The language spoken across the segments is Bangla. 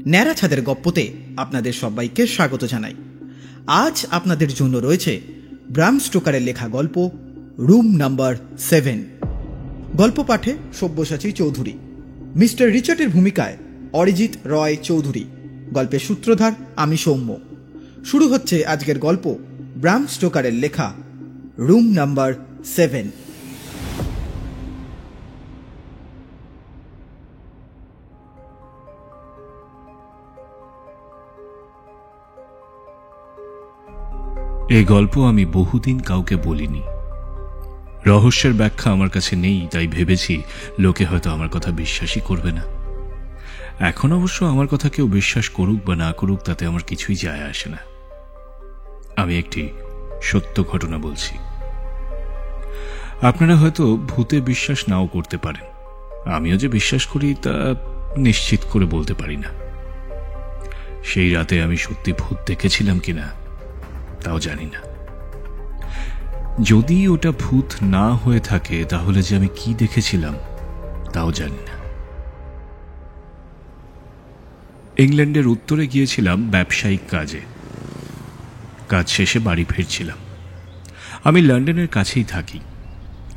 ন্যাড়া ছাদের গপ্পতে আপনাদের সবাইকে স্বাগত জানাই। আজ আপনাদের জন্য রয়েছে ব্রাম স্টোকারের লেখা গল্প রুম নাম্বার 7। গল্প পাঠে সব্যসাচী চৌধুরী, মিস্টার রিচার্ডের ভূমিকায় অরিজিৎ রয় চৌধুরী, গল্পের সূত্রধার আমি সৌম্য। শুরু হচ্ছে আজকের গল্প ব্রাম স্টোকারের লেখা রুম নাম্বার 7। এই গল্প আমি বহুদিন কাউকে বলিনি। রহস্যের ব্যাখ্যা আমার কাছে নেই, তাই ভেবেছি লোকে হয়তো আমার কথা বিশ্বাসই করবে না। এখন অবশ্য আমার কথা কেউ বিশ্বাস করুক বা না করুক তাতে আমার কিছুই যায় আসে না। আমি একটি সত্য ঘটনা বলছি। আপনারা হয়তো ভূতে বিশ্বাস নাও করতে পারেন, আমিও যে বিশ্বাস করি তা নিশ্চিত করে বলতে পারি না। সেই রাতে আমি সত্যি ভূত দেখেছিলাম কিনা তাও জানি না। যদি ওটা ভূত না হয়ে থাকে তাহলে যে আমি কি দেখেছিলাম তাও জানি না। ইংল্যান্ডের উত্তরে গিয়েছিলাম ব্যবসায়িক কাজে। কাজ শেষে বাড়ি ফিরছিলাম। আমি লন্ডনের কাছেই থাকি।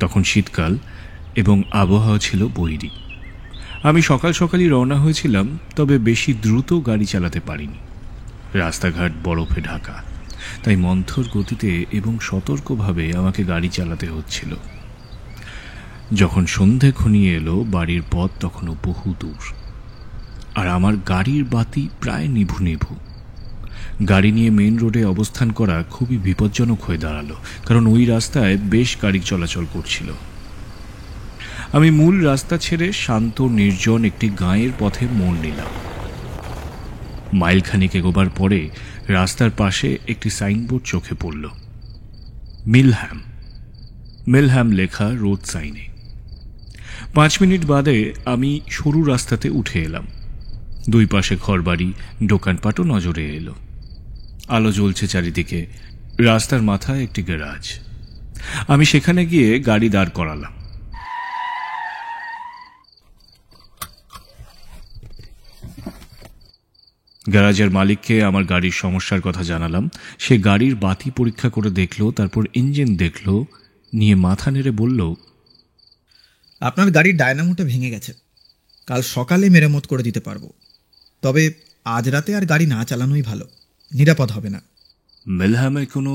তখন শীতকাল এবং আবহাওয়া ছিল বৈরী। আমি সকাল সকালই রওনা হয়েছিলাম, তবে বেশি দ্রুত গাড়ি চালাতে পারিনি। রাস্তাঘাট বরফে ঢাকা, তাই মন্থর গতিতে এবং সতর্কভাবে আমাকে গাড়ি চালাতে হচ্ছিল। যখন সন্ধে ঘনিয়ে এলো বাড়ির পথ তখনও বহু দূর, আর আমার গাড়ির বাতি প্রায় নিভু নিভু। গাড়ি নিয়ে মেইন রোডে অবস্থান করা খুবই বিপজ্জনক হয়ে দাঁড়ালো, কারণ ওই রাস্তায় বেশ গাড়ি চলাচল করছিল। আমি মূল রাস্তা ছেড়ে শান্ত নির্জন একটি গাঁয়ের পথে মোড় নিলাম। মাইলখানিক এগোবার পরে রাস্তার পাশে একটি সাইনবোর্ড চোখে পড়ল, মিলহ্যাম। মিলহ্যাম লেখা রোড সাইনে। 5 মিনিট বাদে আমি সরু রাস্তাতে উঠে এলাম। দুই পাশে ঘরবাড়ি, দোকানপাটও নজরে এলো। আলো জ্বলছে চারিদিকে। রাস্তার মাথায় একটি গ্যারাজ। আমি সেখানে গিয়ে গাড়ি দাঁড় করালাম। গ্যারাজের মালিককে আমার গাড়ির সমস্যার কথা জানালাম। সে গাড়ির বাতি পরীক্ষা করে দেখল, তারপর ইঞ্জিন দেখল, নিয়ে মাথা নেড়ে বলল, আপনার গাড়ির ডায়নামোটা ভেঙে গেছে, কাল সকালে মেরামত করে দিতে পারবো, তবে আজ রাতে আর গাড়ি না চালানোই ভালো, নিরাপদ হবে না। মিলহ্যামে কোনো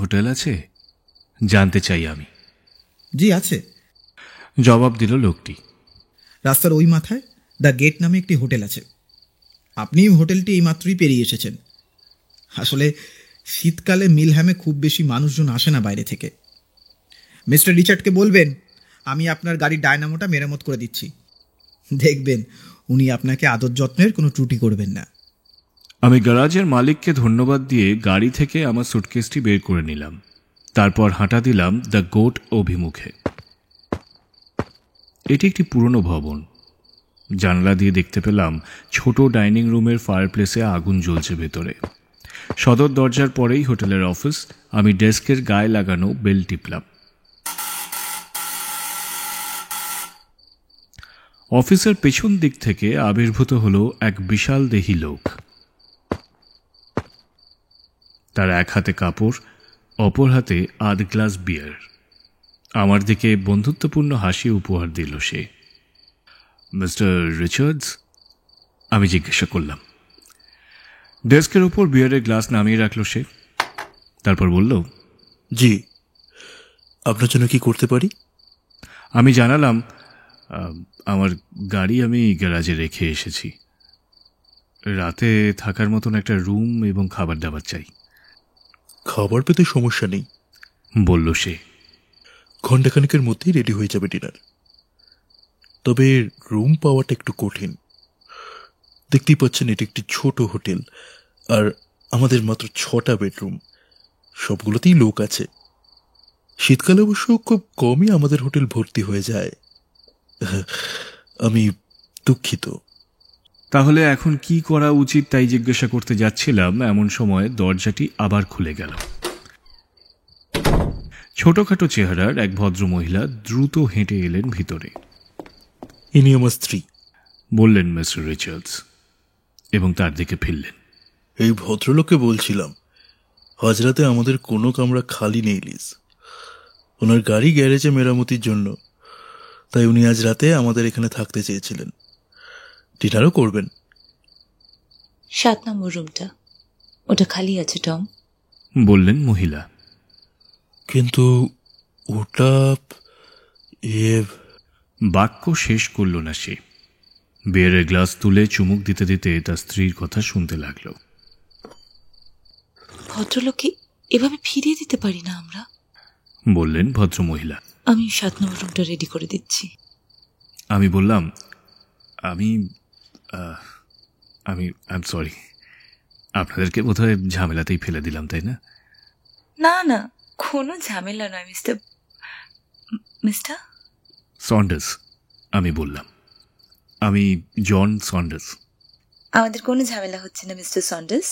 হোটেল আছে জানতে চাই আমি। জি আছে, জবাব দিল লোকটি। রাস্তার ওই মাথায় দ্য গেট নামে একটি হোটেল আছে। আপনি হোটেলটি এইমাত্রই পেরিয়ে এসেছেন। আসলে শীতকালে মিলহ্যামে খুব বেশি মানুষজন আসে না বাইরে থেকে। মিস্টার রিচার্ডকে বলবেন আমি আপনার গাড়ির ডায়নামোটা মেরামত করে দিচ্ছি। দেখবেন উনি আপনাকে আদর যত্নের কোনো ত্রুটি করবেন না। আমি গ্যারাজের মালিককে ধন্যবাদ দিয়ে গাড়ি থেকে আমার সুটকেসটি বের করে নিলাম। তারপর হাঁটা দিলাম দ্য গোট অভিমুখে। এটি একটি পুরনো ভবন। জানলা দিয়ে দেখতে পেলাম ছোট ডাইনিং রুমের ফায়ারপ্লেসে আগুন জ্বলছে ভেতরে। সদর দরজার পরেই হোটেলের অফিস। আমি ডেস্কের গায়ে লাগানো বেল টিপলাম। অফিসের পেছন দিক থেকে আবির্ভূত হলো এক বিশাল দেহী লোক। তার এক হাতে কাপড়, অপর হাতে আধ গ্লাস বিয়ার। আমার দিকে বন্ধুত্বপূর্ণ হাসি উপহার দিল সে। মিস্টার রিচার্ডস, আমি জিজ্ঞাসা করলাম। ডেস্কের উপর বিয়ারের গ্লাস নামিয়ে রাখল সে। তারপর বলল, জি, আপনার জন্য কি করতে পারি? আমি জানালাম, আমার গাড়ি আমি গ্যারাজে রেখে এসেছি। রাতে থাকার মতন একটা রুম এবং খাবার দাবার চাই। খাবার পেতে সমস্যা নেই, বলল সে। ঘণ্টাখানেকের মধ্যেই রেডি হয়ে যাবে ডিনার। তবে রুম পাওয়াটা একটু কঠিন। দেখতেই পাচ্ছেন এটি একটি ছোট হোটেল, আর আমাদের মাত্র 6টা বেডরুম। সবগুলোতেই লোক আছে। শীতকালে অবশ্য খুব কমই আমাদের হোটেল ভর্তি হয়ে যায়। আমি দুঃখিত। তাহলে এখন কি করা উচিত তাই জিজ্ঞাসা করতে যাচ্ছিলাম, এমন সময় দরজাটি আবার খুলে গেল। ছোটখাটো চেহারার এক ভদ্রমহিলা দ্রুত হেঁটে এলেন ভিতরে। ইনি আমার স্ত্রী, বললেন মিস্টার রিচার্ডস। এবং তার দিকে ফিরলেন। এই ভদ্রলোককে বলছিলাম, আজ রাতে আমাদের কোনো কামরা খালি নেই লিজ। ওনার গাড়ি গ্যারেজে মেরামতির জন্য, তাই উনি আজ রাতে আমাদের এখানে থাকতে চেয়েছিলেন। ডিনারও করবেন। 7 নম্বর রুমটা, ওটা খালি আছে টম, বললেন মহিলা। কিন্তু ওটা বাক্য শেষ করল না সে। বিয়ারের গ্লাস তুলে চুমুক দিতে দিতে তার স্ত্রীর কথা শুনতে লাগল। ভদ্রলোককে এভাবে ফিরিয়ে দিতে পারি না আমরা, বললেন ভদ্রমহিলা। আমি 7 নম্বর রুমটা রেডি করে দিচ্ছি। আমি বললাম, আমি আই এম সরি, আপনাদেরকে বোধহয় ঝামেলাতেই ফেলে দিলাম, তাই না? না না, কোনো ঝামেলা নয় মিস্টার সন্ডার্স। আমি বললাম, আমি জন সন্ডার্স। আমাদের কোনো ঝামেলা হচ্ছে না মিস্টার সন্ডার্স।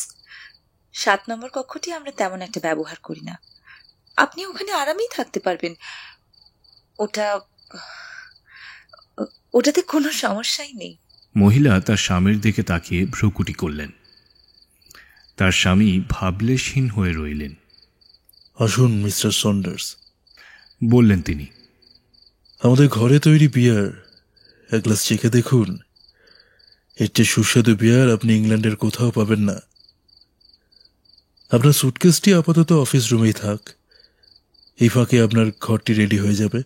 7 নম্বর কক্ষটি আমরা তেমন একটা ব্যবহার করি না, আপনি ওখানে আরামেই থাকতে পারবেন। ওটাতে কোনো সমস্যাই নেই। মহিলা তার স্বামীর দিকে তাকিয়ে ভ্রুকুটি করলেন। তার স্বামী ভাবলেশহীন হয়ে রইলেন। আসুন মিস্টার সন্ডার্স, বললেন তিনি। আমাদের ঘরে তৈরি বিয়ার এক গ্লাস চেখে দেখুন। এর চেয়ে সুস্বাদু বিয়ার আপনি ইংল্যান্ডের কোথাও পাবেন না। আপনার সুটকেসটি আপাতত অফিস রুমেই থাক, এই ফাঁকে আপনার ঘরটি রেডি হয়ে যাবে।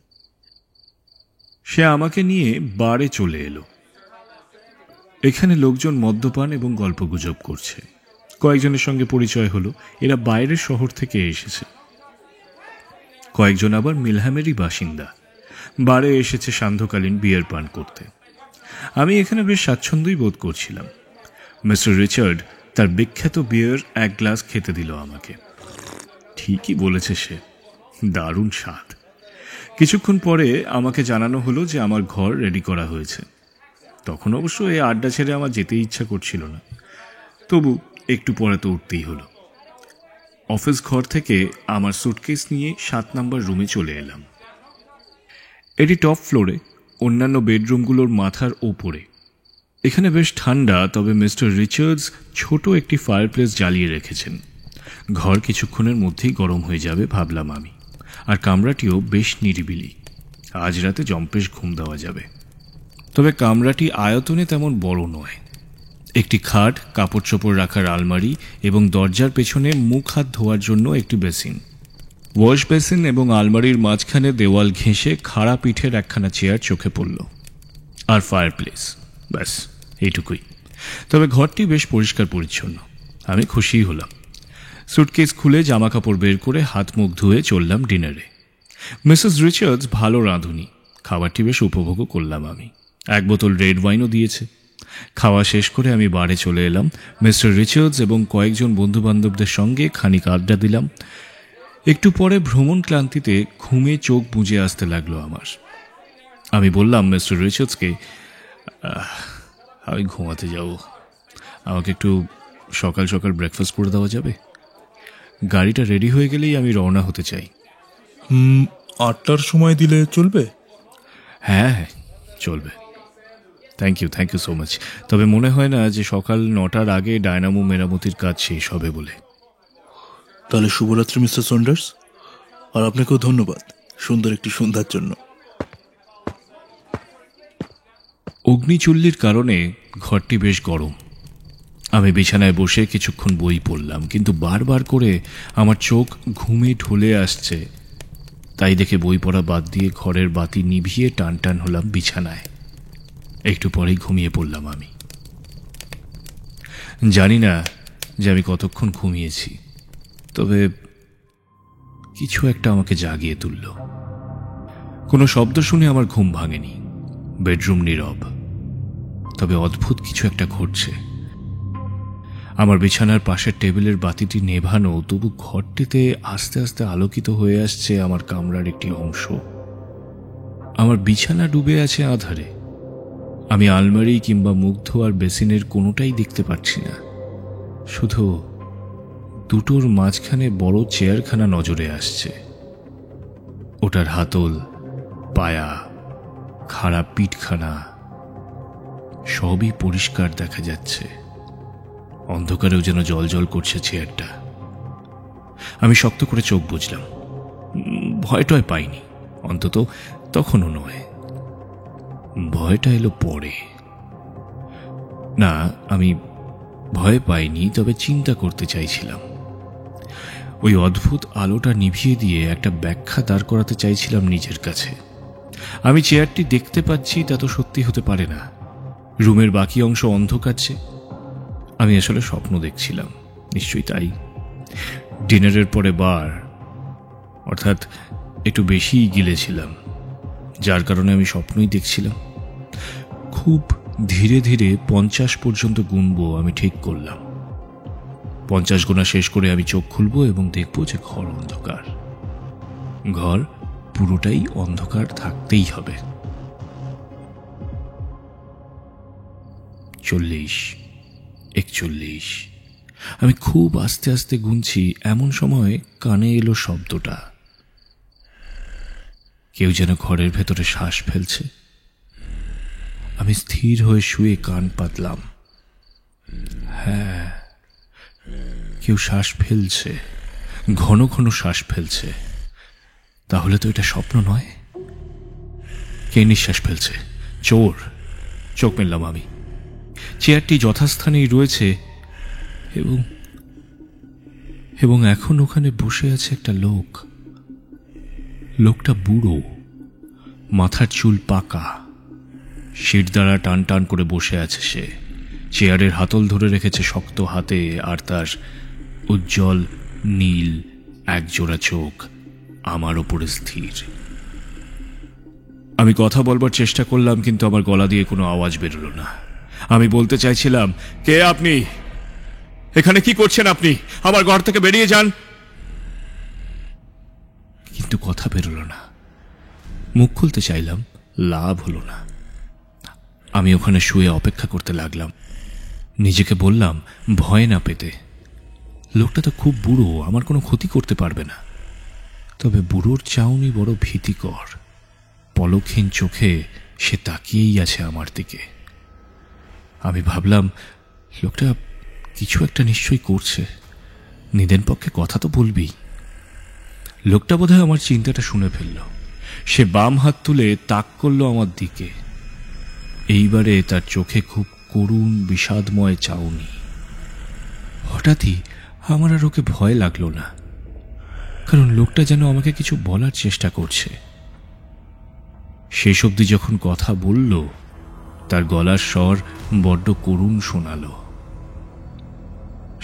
সে আমাকে নিয়ে বারে চলে এলো। এখানে লোকজন মদ্যপান এবং গল্পগুজব করছে। কয়েকজনের সঙ্গে পরিচয় হলো, এরা বাইরের শহর থেকে এসেছে। কয়েকজন আবার মিলহ্যামেরই বাসিন্দা, বারে এসেছে সান্ধ্যকালীন বিয়ার পান করতে। আমি এখানে বেশ স্বাচ্ছন্দ্যই বোধ করছিলাম। মিস্টার রিচার্ড তার বিখ্যাত বিয়ার এক গ্লাস খেতে দিল আমাকে। ঠিকই বলেছে সে, দারুণ স্বাদ। কিছুক্ষণ পরে আমাকে জানানো হলো যে আমার ঘর রেডি করা হয়েছে। তখন অবশ্য এই আড্ডা ছেড়ে আমার যেতে ইচ্ছা করছিল না, তবু একটু পরে তো উঠতেই হলো। অফিস ঘর থেকে আমার সুটকেস নিয়ে 7 নম্বর রুমে চলে এলাম। এটি টপ ফ্লোরে, অন্যান্য বেডরুমগুলোর মাথার ওপরে। এখানে বেশ ঠান্ডা, তবে মিস্টার রিচার্ডস ছোট একটি ফায়ারপ্লেস জ্বালিয়ে রেখেছেন। ঘর কিছুক্ষণের মধ্যেই গরম হয়ে যাবে ভাবলাম আমি, আর কামরাটিও বেশ নিরিবিলি। আজ রাতে জম্পেশ ঘুম দেওয়া যাবে। তবে কামরাটি আয়তনে তেমন বড় নয়। একটি খাট, কাপড় চোপড় রাখার আলমারি এবং দরজার পেছনে মুখ হাত ধোয়ার জন্য একটি বেসিন। ওয়াশ বেসিন এবং আলমারির মাঝখানে দেওয়াল ঘেঁষে খাড়া পিঠের একখানা চেয়ার চোখে পড়ল, আর ফায়ারপ্লেস। ব্যাস এইটুকুই। তবে ঘরটি বেশ পরিষ্কার পরিচ্ছন্ন। আমি খুশিই হলাম। সুটকেস খুলে জামা কাপড় বের করে হাত মুখ ধুয়ে চললাম ডিনারে। মিসেস রিচার্ডস ভালো রাঁধুনি, খাবারটি বেশ উপভোগও করলাম আমি। 1 বোতল রেড ওয়াইনও দিয়েছে। খাওয়া শেষ করে আমি বারে চলে এলাম। মিস্টার রিচার্ডস এবং কয়েকজন বন্ধুবান্ধবদের সঙ্গে খানিক আড্ডা দিলাম। একটু পরে ভ্রমণ ক্লান্তিতে ঘুমে চোখ বুজে আসতে লাগলো আমার। আমি বললাম মিস্টার রিচার্ডসকে, আমি ঘুমাতে যাব, আমাকে একটু সকাল সকাল ব্রেকফাস্ট করে দেওয়া যাবে? গাড়িটা রেডি হয়ে গেলেই আমি রওনা হতে চাই। 8টার সময় দিলে চলবে? হ্যাঁ, চলবে। Thank you so much. তবে মনে হয় না যে সকাল 9টার আগে ডায়নামো মেরামতির কাজ শেষ হবে বলে। তাহলে শুভরাত্রি মিস্টার সন্ডার্স, আর আপনাকেও ধন্যবাদ সুন্দর একটি সন্ধ্যার জন্য। অগ্নিচুল্লির কারণে ঘরটি বেশ গরম। আমি বিছানায় বসে কিছুক্ষণ বই পড়লাম, কিন্তু বারবার করে আমার চোখ ঘুমে ঢলে আসছে। তাই দেখে বই পড়া বাদ দিয়ে ঘরের বাতি নিভিয়ে টান টান হলাম বিছানায়। একটু পরেই ঘুমিয়ে পড়লাম আমি। জানি না যে আমি কতক্ষণ ঘুমিয়েছি, তবে কিছু একটা আমাকে জাগিয়ে তুলল। কোনো শব্দ শুনে আমার ঘুম ভাঙেনি। বেডরুম নীরব, তবে অদ্ভুত কিছু একটা ঘটছে। আমার বিছানার পাশের টেবিলের বাতিটি নেভানো, তবু ঘরটিতে আস্তে আস্তে আলোকিত হয়ে আসছে আমার কামরার একটি অংশ। আমার বিছানা ডুবে আছে আঁধারে। আমি আলমারি কিংবা মুখ ধোয়ার বেসিনের কোনোটাই দেখতে পাচ্ছি না। শুধু দুটোর মাঝখানে বড় চেয়ারখানা নজরে আসছে। ওটার হাতল, পায়া, খাড়া পিঠখানা সবই পরিষ্কার দেখা যাচ্ছে। অন্ধকারেও যেন জল জল করছে চেয়ারটা। আমি শক্ত করে চোখ বুজলাম। ভয়টয় পাইনি, অন্তত তখনও নয়। ভয়টা এলো পরে। না, আমি ভয় পাইনি, তবে চিন্তা করতে চাইছিলাম। ওই অদ্ভুত আলোটা নিভিয়ে দিয়ে একটা ব্যাখ্যা দাঁড় করাতে চাইছিলাম নিজের কাছে। আমি চেয়ারটি দেখতে পাচ্ছি তা তো সত্যি হতে পারে না। রুমের বাকি অংশ অন্ধকার যে। আমি আসলে স্বপ্ন দেখছিলাম, নিশ্চয়ই তাই। ডিনারের পরে বার, অর্থাৎ একটু বেশিই গিলেছিলাম, যার কারণে আমি স্বপ্নই দেখছিলাম। খুব ধীরে ধীরে 50 পর্যন্ত গুনবো আমি ঠিক করলাম। 50 গোনা শেষ করে আমি চোখ খুলবো এবং দেখব যে ঘর অন্ধকার। ঘর পুরোটাই অন্ধকার থাকতেই হবে। 40, 41। আমি খুব আস্তে আস্তে গুনছি, এমন সময় কানে এলো শব্দটা। কেউ যেন ঘরের ভেতরে শ্বাস ফেলছে। আমি স্থির হয়ে শুয়ে কান পাতলাম। হ্যাঁ, কেউ শ্বাস ফেলছে, ঘন ঘন শ্বাস ফেলছে। তাহলে তো এটা স্বপ্ন নয়। কে নিঃশ্বাস ফেলছে? চোর। চোখ মেললাম আমি। চেয়ারটি যথাস্থানেই রয়েছে এবং এখন ওখানে বসে আছে একটা লোক। লোকটা বুড়ো, মাথার চুল পাকা, শির দ্বারা টান টান করে বসে আছে সে। চেয়ারের হাতল ধরে রেখেছে শক্ত হাতে, আর তার উজ্জ্বল নীল একজোড়া চোখ আমার ওপরে স্থির। আমি কথা বলবার চেষ্টা করলাম, কিন্তু আমার গলা দিয়ে কোনো আওয়াজ বেরোল না। আমি বলতে চাইছিলাম, কে আপনি? এখানে কি করছেন আপনি? আমার ঘর থেকে বেরিয়ে যান। কিন্তু কথা বেরোল না। মুখ খুলতে চাইলাম, লাভ হলো না। আমি ওখানে শুয়ে অপেক্ষা করতে লাগলাম। নিজেকে বললাম ভয় না পেতে। লোকটা তো খুব বুড়ো, আমার কোনো ক্ষতি করতে পারবে না। তবে বুড়োর চাউনি বড় ভীতিকর। পলকহীন চোখে সে তাকিয়েই আছে আমার দিকে। আমি ভাবলাম, লোকটা কিছু একটা নিশ্চয়ই করছে। নিদেন পক্ষে কথা তো বলবি। লোকটা বোধহয় আমার চিন্তাটা শুনে ফেলল। সে বাম হাত তুলে তাক করল আমার দিকে। এইবারে তার চোখে খুব করুণ বিষাদময় চাউনি। হঠাৎই আমার আর ওকে ভয় লাগলো না, কারণ লোকটা যেন আমাকে কিছু বলার চেষ্টা করছে। শেষ অবধি যখন কথা বলল, তার গলার স্বর বড্ড করুণ শোনালো।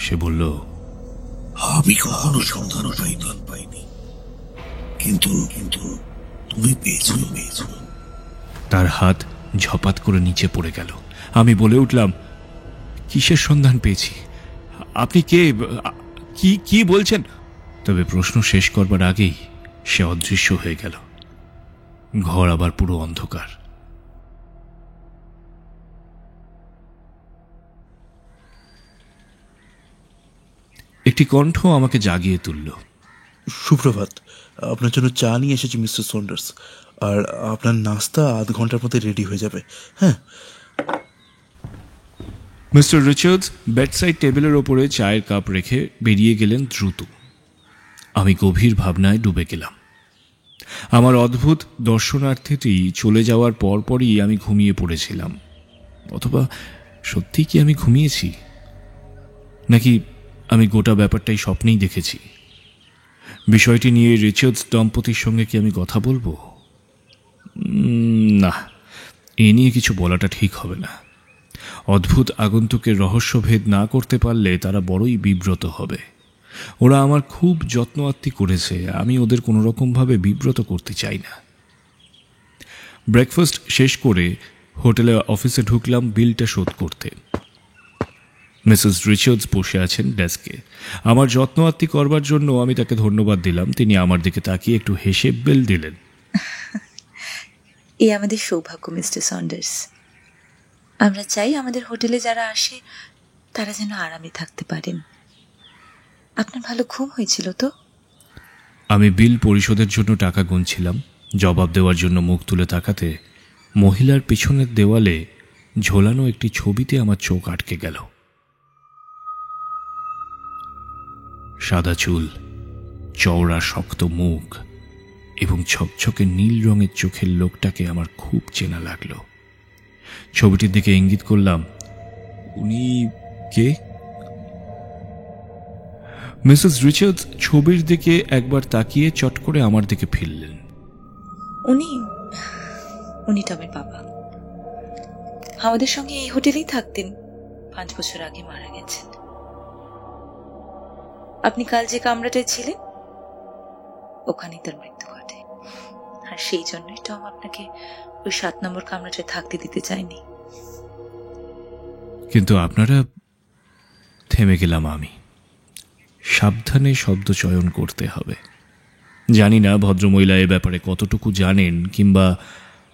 সে বলল, আমি কখনো সন্ধান পাইনি, কিন্তু তুমি পেয়েছো। তার হাত ঝপাত করে নিচে পড়ে গেল। আমি বলে উঠলাম, কিসের সন্ধান পেয়েছি? আপনি কে? কি বলছেন? তবে প্রশ্ন শেষ করবার আগেই সে অদৃশ্য হয়ে গেল। ঘর আবার পুরো অন্ধকার। একটি কণ্ঠ আমাকে জাগিয়ে তুলল। সুপ্রভাত, আপনার জন্য চা নিয়ে এসেছি মিস্টার সন্ডার্স, আর আপনার নাস্তা আধ ঘন্টার মধ্যে রেডি হয়ে যাবে। হ্যাঁ। মিস্টার রিচার্ডস বেডসাইড টেবিলের ওপরে চায়ের কাপ রেখে বেরিয়ে গেলেন দ্রুত। আমি গভীর ভাবনায় ডুবে গেলাম। আমার অদ্ভুত দর্শনার্থীটি চলে যাওয়ার পরপরই আমি ঘুমিয়ে পড়েছিলাম। অথবা সত্যিই কি আমি ঘুমিয়েছি, নাকি আমি গোটা ব্যাপারটাই স্বপ্নেই দেখেছি? বিষয়টি নিয়ে রিচার্ডস দম্পতির সঙ্গে কি আমি কথা বলবো? না, এ নিয়ে কিছু বলাটা ঠিক হবে না। অদ্ভুত আগন্তুকের রহস্যভেদ না করতে পারলে তারা বড়ই বিব্রত হবে। ওরা আমার খুব যত্ন আত্তি করেছে, আমি ওদের কোনো রকমভাবে বিব্রত করতে চাই না। ব্রেকফাস্ট শেষ করে হোটেলে অফিসে ঢুকলাম বিলটা শোধ করতে। মিসেস রিচার্ডস বসে আছেন ডেস্কে। আমার যত্ন আত্তি করবার জন্য আমি তাকে ধন্যবাদ দিলাম। তিনি আমার দিকে তাকিয়ে একটু হেসে বেল দিলেন। এই আমাদের সৌভাগ্য মিস্টার সন্ডার্স। আমরা চাই আমাদের হোটেলে যারা আসে তারা যেন আরামে থাকতে পারেন। আপনার ভালো ঘুম হয়েছিল তো? আমি বিল পরিশোধের জন্য টাকা গুনছিলাম। জবাব দেওয়ার জন্য মুখ তুলে তাকাতে মহিলার পিছনের দেওয়ালে ঝোলানো একটি ছবিতে আমার চোখ আটকে গেল। সাদা চুল, চওড়া শক্ত মুখ এবং ঝকঝকে নীল রঙের চোখের লোকটাকে আমার খুব চেনা লাগলো। ছবিটির দিকে ইঙ্গিত করলাম, উনি কে? মিসেস রিচার্ডস ছবির দিকে একবার তাকিয়ে চট করে আমার দিকে ফিরলেন। উনি টমের বাবা। আমাদের সঙ্গে এই হোটেলেই থাকতেন, 5 বছর আগে মারা গেছেন। আপনি কাল যে কামরাটায় ছিলেন ওখানেই তার মৃত্যু ঘটে, আর সেই জন্যই টম আপনাকে ওই 7 নম্বর কামরাটায় থাকতে দিতে চায়নি। কিন্তু আপনারা, থেমে গেলাম আমি। সাবধানে শব্দ চয়ন করতে হবে। জানি না ভদ্রমহিলা এ ব্যাপারে কতটুকু জানেন কিংবা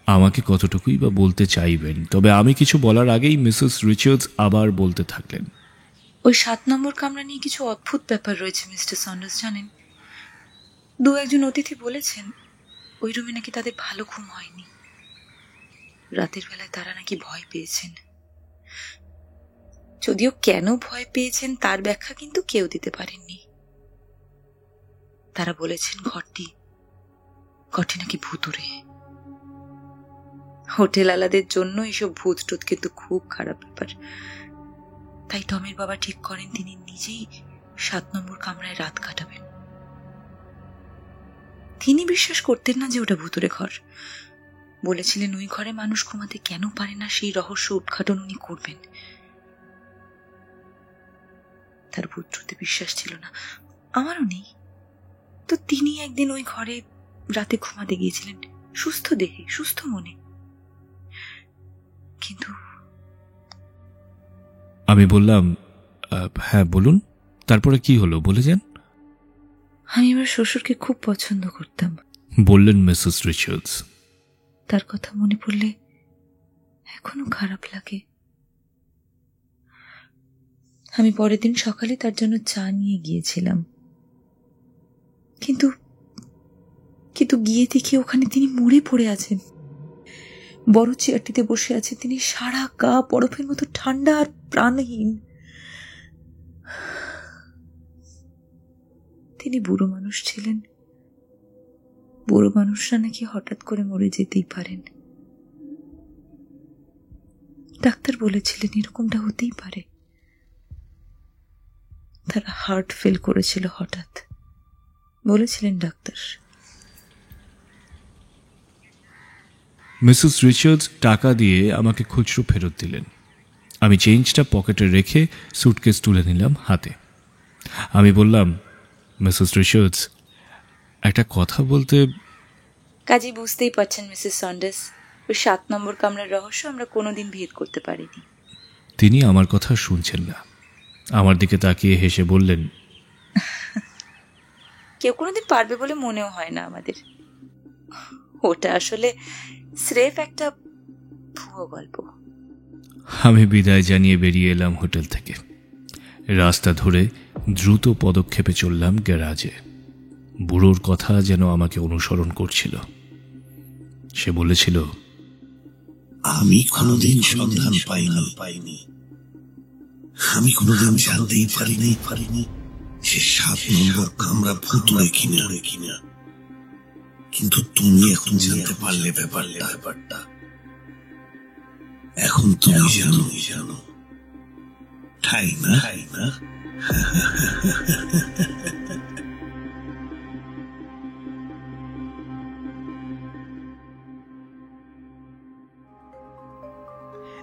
আমাকে কতটুকুই বা বলতে চাইবেন, তবে আমি কিছু বলার আগেই মিসেস রিচার্ডস আবার বলতে থাকলেন, ওই 7 নম্বর কামরা নিয়ে কিছু অদ্ভুত ব্যাপার রয়েছে মিস্টার সন্ডার্স, জানেন? 2-1 অতিথি বলেছেন ওই রুমে নাকি তাদের ভালো ঘুম হয়নি। রাতের বেলায় তারা নাকি ভয় পেয়েছেন। যদিও কেন ভয় পেয়েছেন তার ব্যাখ্যা কিন্তু কেউ দিতে পারেননি। তারা বলেছেন ঘরটি নাকি ভুতুড়ে। হোটেল আলাদের জন্য এসব ভূত টুত কিন্তু খুব খারাপ ব্যাপার। তাই টমের বাবা ঠিক করেন তিনি নিজেই 7 নম্বর কামরায় রাত কাটাবেন। তিনি বিশ্বাস করতেন না যে ওটা ভুতুড়ে ঘর। বলেছিলেন ওই ঘরে মানুষ ঘুমাতে কেন পারে না সেই রহস্য উদ্ঘাটন উনি করবেন। তার ভূতটুতে বিশ্বাস ছিল না, আমারও নেই। তো তিনি একদিন ওই ঘরে রাতে ঘুমাতে গিয়েছিলেন, সুস্থ দেহে সুস্থ মনে। কিন্তু আমি বললাম, হ্যাঁ বলুন, তারপরে কি হলো বলে যান। আমি আমার শ্বশুরকে খুব পছন্দ করতাম, বললেন মিসেস রিচার্ডস। তার কথা মনে পড়লে এখনো খারাপ লাগে। আমি পরের দিন সকালে তার জন্য চা নিয়ে গিয়েছিলাম, কিন্তু গিয়ে দেখি ওখানে তিনি মরে পড়ে আছেন। বড় চেয়ারটিতে বসে আছে তিনি, সারা গা বরফের মতো ঠান্ডা আর প্রাণহীন। তিনি বুড়ো মানুষ ছিলেন। বুড়ো মানুষরা নাকি হঠাৎ করে মরে যেতেই পারেন। ডাক্তার বলেছিলেন এরকমটা হতেই পারে। তারা হার্ট ফেল করেছিল হঠাৎ, বলেছিলেন ডাক্তার। মিসেস রিচার্ডস টাকা দিয়ে আমাকে খুচরো ফেরত দিলেন। আমি চেঞ্জটা পকেটে রেখে সুটকেস তুলে নিলাম হাতে। আমি বললাম, মিসেস রিচার্ডস, একটা কথা বলতে। কাজী বুঝতেই পারছেন মিসেস সন্ডার্স, ওই 7 নম্বর কামরার রহস্য আমরা কোনোদিন ভেদ করতে পারিনি। তিনি আমার কথা শুনছেন না, আমার দিকে তাকিয়ে হেসে বললেন, কেউ কোনোদিন পারবে বলে মনেও হয় না আমাদের। ওটা আসলে স্রেফ একটা ভুয়ো গল্প। আমি বিদায় জানিয়ে বেরিয়ে এলাম হোটেল থেকে। রাস্তা ধরে দ্রুত পদক্ষেপে চললাম গ্যারাজে। বুড়োর কথা যেন আমাকে অনুসরণ করছিল। সে বলেছিল, আমি কোনোদিন সন্ধান পাইনি, আমি কোনোদিন জানতেই পারিনি সে 7 নম্বর কামরা ভুতুড়ে কিনা। কিন্তু তুমি এখন জানতে পারলে ব্যাপারটা। এখন তুমি জানো, তাই না?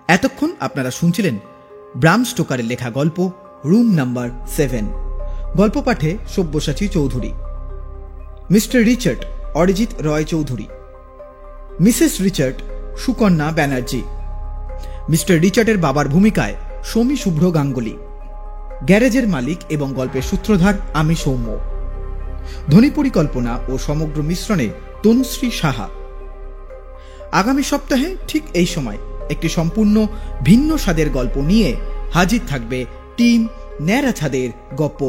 এতক্ষণ আপনারা শুনছিলেন ব্রাম স্টোকারের লেখা গল্প রুম নাম্বার 7। গল্প পাঠে Sabyasachi Chowdhury, mister Richard Arijit Roy Chowdhury, Mrs Richard Sukanya Banerjee, mister রিচার্ডের বাবার ভূমিকায় সমী শুভ্র গাঙ্গুলি, গ্যারেজের মালিক এবং গল্পের সূত্রধার আমি সৌম্য, ধ্বনি পরিকল্পনা ও সমগ্র মিশ্রণে তনুশ্রী সাহা। আগামী সপ্তাহে ঠিক এই সময় একটি সম্পূর্ণ ভিন্ন স্বাদের গল্প নিয়ে হাজির থাকবে টিম ন্যাড়া ছাদের গপ্প।